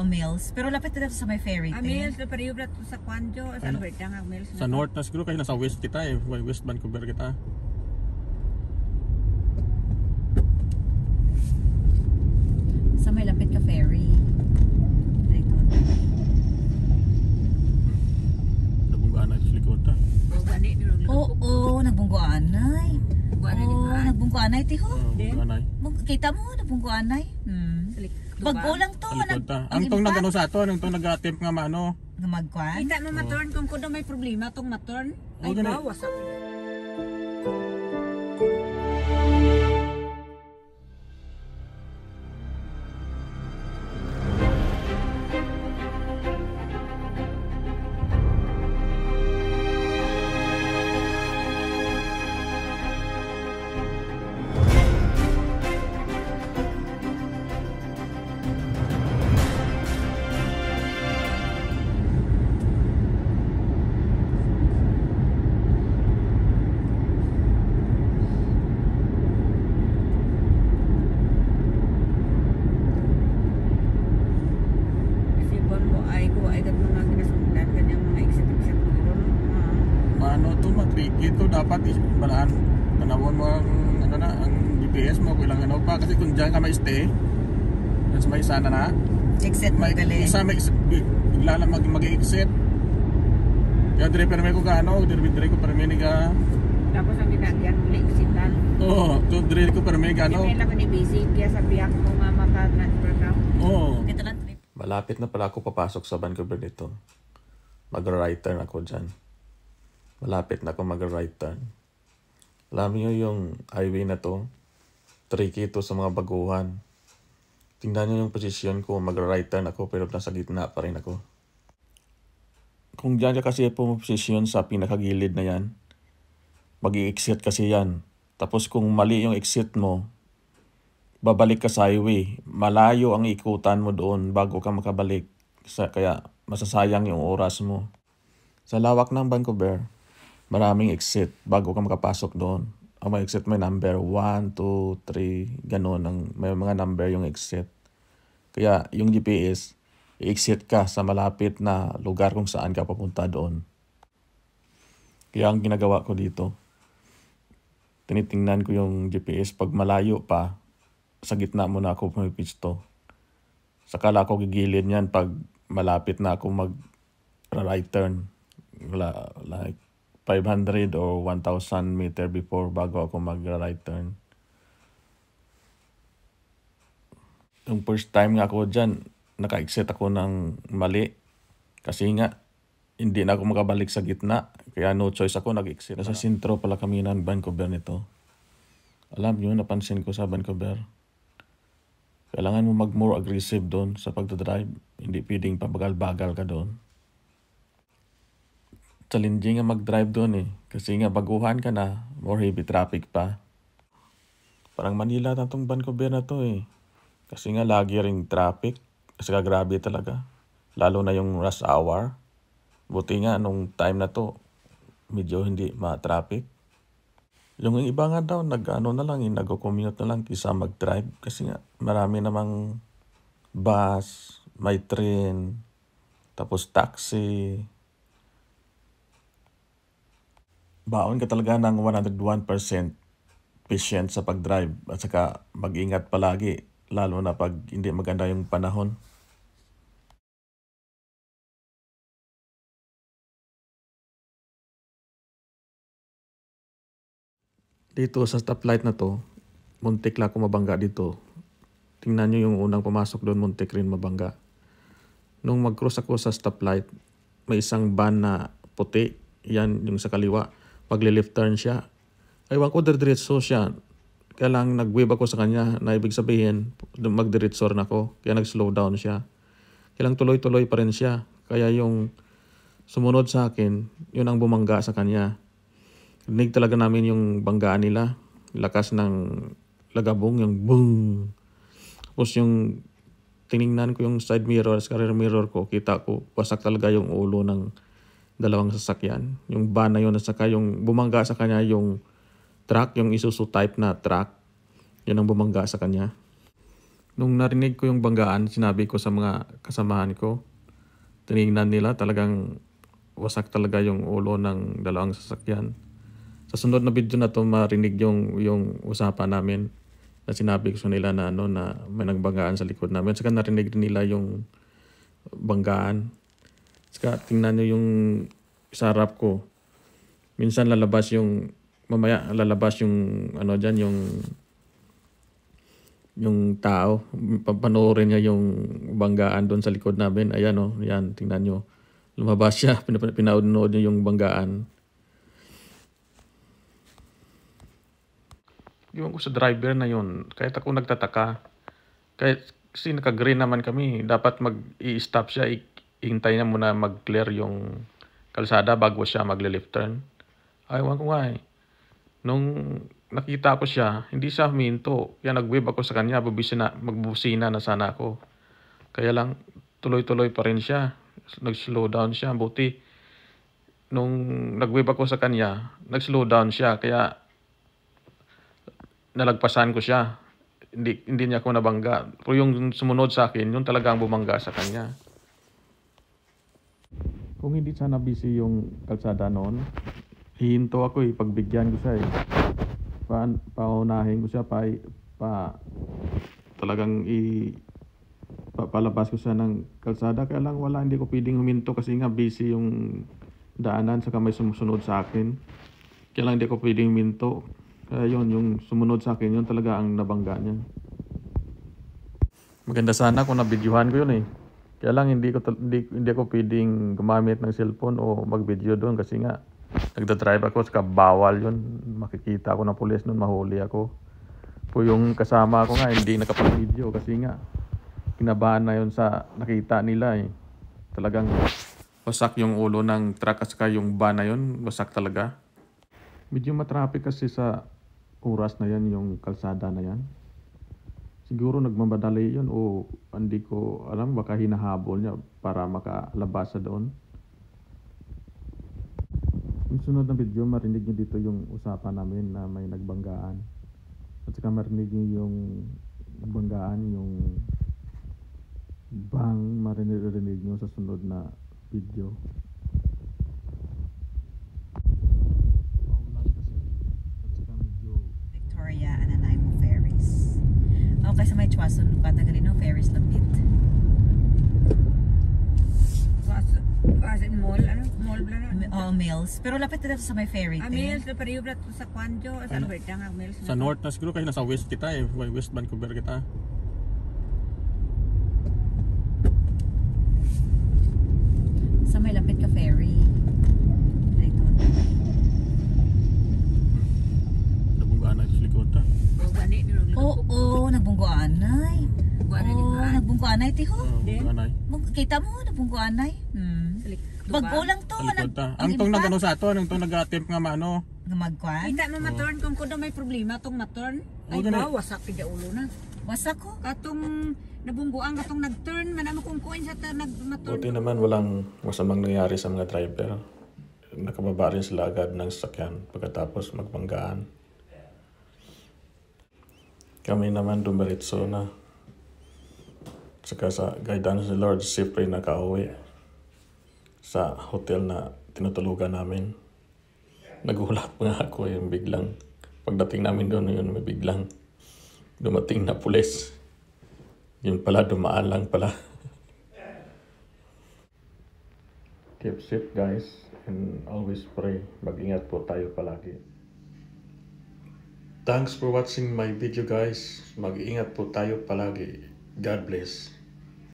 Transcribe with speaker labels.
Speaker 1: Mills. Pero lapit na sa may ferry.
Speaker 2: Mills, na pareho na sa Kwanjo. Sa Alberta nga, Mills.
Speaker 3: Sa north na siguro kasi nasa west kita eh. West Vancouver kita.
Speaker 1: Sa may lapit ka ferry. Dito.
Speaker 3: Nabunggaan sa likod ta.
Speaker 1: Oo, nagbunggoanay. Nagbunggoanay, tiho. Kita mo, nagbunggoanay. Bago lang to.
Speaker 3: Ang tong nagano sa ato, ang tong nag-attempt nga maano.
Speaker 1: Magkwan?
Speaker 2: Kita mo maturn kung kuno may problema tong maturn. Ay, bawas ako.
Speaker 3: Ito dapat balaan tanawon mo ang ano na ang GPS mo kailangan ano pa kasi kung diyan ka ma-stay sa may sana na
Speaker 1: exit mo gali
Speaker 3: isa may bigla lang mag-exit kaya dire perme ko gaano dire ko perme ni ka
Speaker 2: tapos ang ginagyan muli exitan
Speaker 3: to dire ko perme gaano
Speaker 2: hindi lang ni busy kaya sa biyak mo nga maka-transfer ka
Speaker 3: malapit na pala ako papasok sa Vancouver dito mag-right turn ako dyan. Malapit na ako mag-right turn. Alam niyo yung highway na to, tricky to sa mga baguhan. Tingnan niyo yung posisyon ko, mag-right turn ako pero nasa gitna pa rin ako. Kung dyan ka kasi posisyon sa pinakagilid na yan, mag-i-exit kasi yan. Tapos kung mali yung exit mo, babalik ka sa highway. Malayo ang ikutan mo doon bago ka makabalik. Kaya masasayang yung oras mo. Sa lawak ng Vancouver, maraming exit bago ka makapasok doon. Ang mga exit may number 1, 2, 3, gano'n. May mga number yung exit. Kaya yung GPS, i-exit ka sa malapit na lugar kung saan ka papunta doon. Kaya ang ginagawa ko dito, tinitingnan ko yung GPS pag malayo pa, sa gitna muna ako pumipisto. Sakala ako gigilid niyan pag malapit na ako mag-right turn. Like 500 or 1,000 meter before bago ako mag-right turn. Yung first time nga ako dyan, naka-exit ako ng mali. Kasi nga, hindi na ako makabalik sa gitna. Kaya no choice ako, nag-exit. Sa sentro pala kami ng Vancouver nito. Alam nyo, napansin ko sa Vancouver. Kailangan mo mag-more aggressive doon sa pagdadrive. Hindi pwedeng pabagal-bagal ka doon. Challenging nga mag-drive doon eh. Kasi nga baguhan ka na, more heavy traffic pa. Parang Manila na itong Vancouver na to eh. Kasi nga lagi ring traffic. Kasi grabe talaga. Lalo na yung rush hour. Buti nga nung time na to, medyo hindi ma-traffic. Yung iba nga daw, nag-commute na lang kaysa mag-drive. Kasi nga marami namang bus, may train, tapos taxi. Baon ka talaga ng 101% patient sa pag-drive at saka mag-ingat palagi lalo na pag hindi maganda yung panahon. Dito sa stoplight na to, muntik lang ako mabangga dito. Tingnan nyo yung unang pumasok doon, muntik rin mabangga. Nung mag-cross ako sa stoplight, may isang van na puti, yan yung sa kaliwa. Pag-left turn siya, aywan ko diretso siya. Kaya lang nag-wave ako sa kanya na ibig sabihin mag-diretso na ako. Kaya nag-slow down siya. Kaya lang tuloy-tuloy pa rin siya. Kaya yung sumunod sa akin, yun ang bumangga sa kanya. Rinig talaga namin yung banggaan nila. Lakas ng lagabong, yung boom. Tapos yung tiningnan ko yung side mirror, sa rear mirror ko, kita ko, wasak talaga yung ulo ng dalawang sasakyan. Yung van na yun, at saka yung bumangga sa kanya yung truck, yung Isuzu type na truck. Yun ang bumangga sa kanya. Nung narinig ko yung banggaan, sinabi ko sa mga kasamahan ko, tinignan nila talagang wasak talaga yung ulo ng dalawang sasakyan. Sa sunod na video na to marinig yung usapan namin na sinabi ko sa nila na na may nagbanggaan sa likod namin. Saka narinig din nila yung banggaan. Saka tingnan nyo yung sa harap ko. Minsan lalabas yung diyan yung tao. Panoorin niya yung banggaan doon sa likod namin. Ayan yan, tingnan nyo. Lumabas siya, pinaunod niya yung banggaan. Iwan ko sa driver na yun. Kahit ako nagtataka. Kasi naka-green naman kami. Dapat mag-i-stop siya. Ihintay niya muna mag-clear yung kalsada bago siya magle-left turn. Ewan ko nga eh. Nung nakita ko siya, hindi siya huminto. Kaya nag-wave ako sa kanya. Magbusina na sana ako. Kaya lang, tuloy-tuloy pa rin siya. Nag-slow down siya. Buti, nung nag-wave ako sa kanya, nag-slow down siya. Kaya, nalagpasan ko siya. Hindi niya ako nabangga. Pero yung sumunod sa akin, yung talagang bumangga sa kanya. Kung hindi sana busy yung kalsada noon, hihinto ako pagbigyan ko siya paunahin ko siya talagang palabas ko siya ng kalsada. Kaya lang hindi ko pwedeng huminto kasi nga busy yung daanan saka may sumusunod sa akin. Kaya lang hindi ko pwedeng huminto. Kaya yun, yung sumunod sa akin, yun talaga ang nabangga niya. Maganda sana kung nabidyohan ko yun Kaya lang hindi ako pwedeng gumamit ng cellphone o mag-video doon kasi nga nagda-drive ako saka bawal yun. Makikita ako ng pulis noon, mahuli ako. Po yung kasama ko nga hindi nakapag-video kasi nga kinabahan na yun sa nakita nila Talagang wasak yung ulo ng truck at saka yung van na yun, wasak talaga. Medyo matraffic kasi sa oras na yan yung kalsada na yan. Siguro nagmamadali yun o hindi ko alam, baka hinahabol niya para makalabas sa doon. Yung sunod na video, marinig niyo dito yung usapan namin na may nagbanggaan. At saka marinig niyo yung banggaan, yung bang marinig niyo sa sunod na video.
Speaker 1: Victoria and Nanaimo Ferries. Okay, sa may Chuason, Patagalino, Ferries Lapit.
Speaker 2: Kasi mall, mall bla
Speaker 1: Mills. Pero lapit na dito sa may ferry.
Speaker 2: Mills, na pariyo bla sa Kwanjo, sa Alberta nga Mills.
Speaker 3: Sa north na siguro kasi nasa west kita West Vancouver kita.
Speaker 1: Sa may lapit ka ferry. Dito.
Speaker 3: Nabunggaan na sa likod ta.
Speaker 1: Oo, nagbunggoanay. Nagbunggoanay tiho. Kita mo, nagbunggoanay. Bago lang to.
Speaker 3: Ang tong nagano sa ato, ang tong nag-attempt nga maano.
Speaker 1: Magkwan.
Speaker 2: Kita mo maturn kung kuno may problema tong maturn. Ay ba, wasak pida ulo na.
Speaker 1: Wasak ko.
Speaker 2: Katong nabungguan katong nag-turn, manamo kung kuin sa nag-maturn.
Speaker 3: Buti naman walang masamang nangyari sa mga driver. Nakababa rin sila agad ng sasakyan pagkatapos magbanggaan. Kami naman dumiretso na. Saka sa guidance ni Lord, siyempre nakauwi sa hotel na tinutulugan namin. Nagulat nga ako yung biglang. Pagdating namin doon, yun may biglang dumating na pulis. Yun pala, dumaan lang pala. Keep safe guys and always pray. Mag-ingat po tayo palagi. Thanks for watching my video guys. Mag-ingat po tayo palagi. God bless.